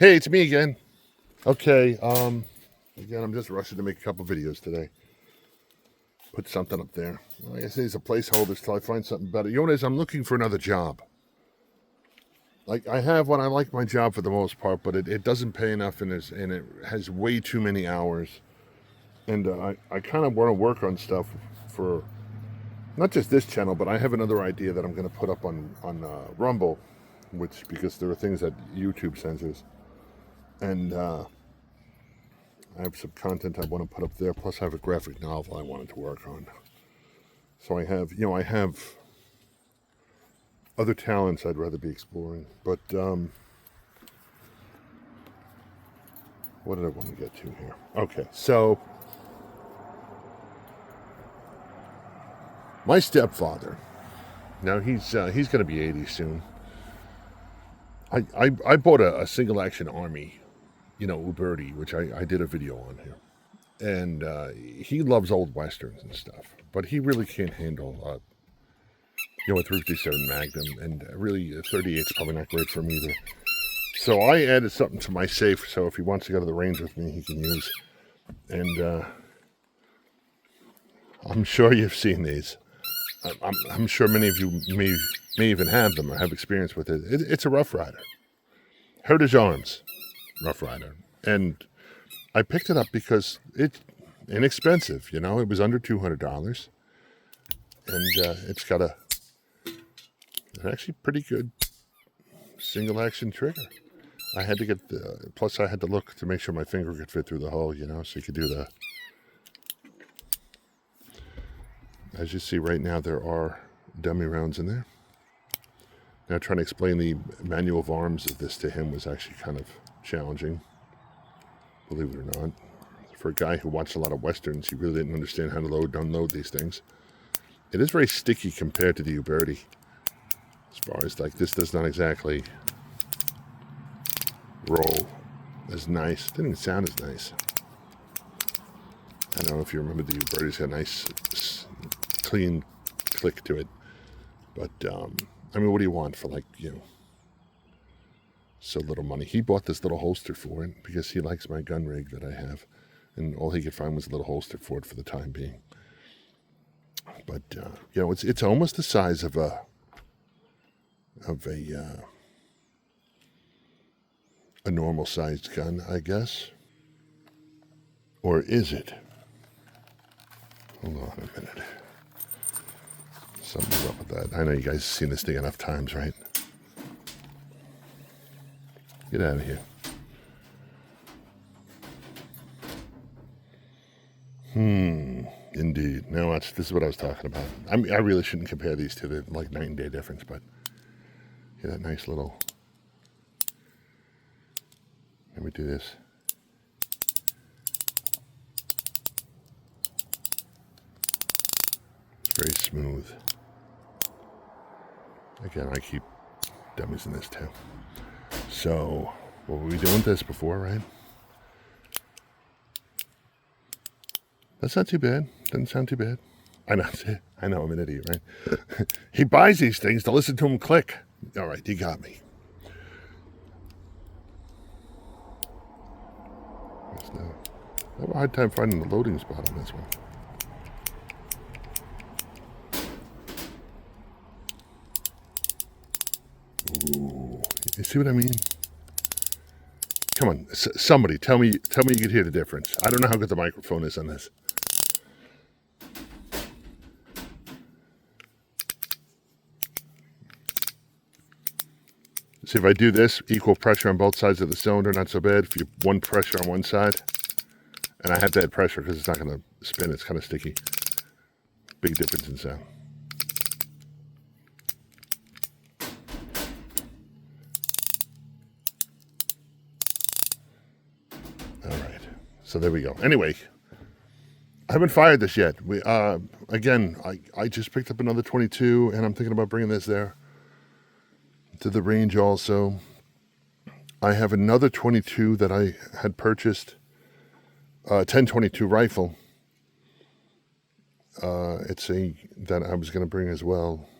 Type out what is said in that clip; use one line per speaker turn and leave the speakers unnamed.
Hey, it's me again. Okay, again, I'm just rushing to make a couple videos today. Put something up there. Like I say, it's a placeholder till I find something better. You know what it is? I'm looking for another job. Like, I have one, I like my job for the most part, but it doesn't pay enough and it has way too many hours. And I kind of want to work on stuff for not just this channel, but I have another idea that I'm going to put up on Rumble, because there are things that YouTube censors. And I have some content I want to put up there. Plus, I have a graphic novel I wanted to work on. So I have other talents I'd rather be exploring. But what did I want to get to here? Okay, so my stepfather. Now he's going to be 80 soon. I bought a single action army, Uberti, which I did a video on here. And he loves old westerns and stuff, but he really can't handle a 357 Magnum, and really a 38's probably not great for him either. So I added something to my safe, so if he wants to go to the range with me, he can use. And I'm sure you've seen these. I'm sure many of you may even have them or have experience with it. It's a Rough Rider. Heritage Arms Rough Rider. And I picked it up because it's inexpensive, It was under $200. And it's got an actually pretty good single action trigger. I had to get plus I had to look to make sure my finger could fit through the hole, so you could do the. As you see right now, there are dummy rounds in there. Now, trying to explain the manual of arms of this to him was actually kind of challenging, believe it or not. For a guy who watched a lot of westerns, he really didn't understand how to load and unload these things. It is very sticky compared to the Uberti. As far as this does not exactly roll as nice. It didn't sound as nice. I don't know if you remember the Uberti's got a nice clean click to it. But, what do you want for so little money? He bought this little holster for it because he likes my gun rig that I have. And all he could find was a little holster for it for the time being. But, it's almost the size of a normal sized gun, I guess. Or is it? Hold on a minute. Something's up with that. I know you guys have seen this thing enough times, right? Get out of here. Indeed. Now watch, this is what I was talking about. I really shouldn't compare these two. They're like night and day difference, but that nice little. Let me do this. It's very smooth. Again, I keep dummies in this too. So, what were we doing with this before, right? That's not too bad. Doesn't sound too bad. I know, I'm an idiot, right? He buys these things to listen to him click. All right, you got me. I have a hard time finding the loading spot on this one. Ooh, you see what I mean? Come on, somebody tell me you can hear the difference. I don't know how good the microphone is on this. See, if I do this, equal pressure on both sides of the cylinder, not so bad. If you one pressure on one side, and I have to add pressure because it's not going to spin, it's kind of sticky. Big difference in sound. All right, so there we go. Anyway, I haven't fired this yet. Again, I just picked up another 22, and I'm thinking about bringing this there to the range also. I have another 22 that I had purchased, 10-22 rifle. It's that I was going to bring as well.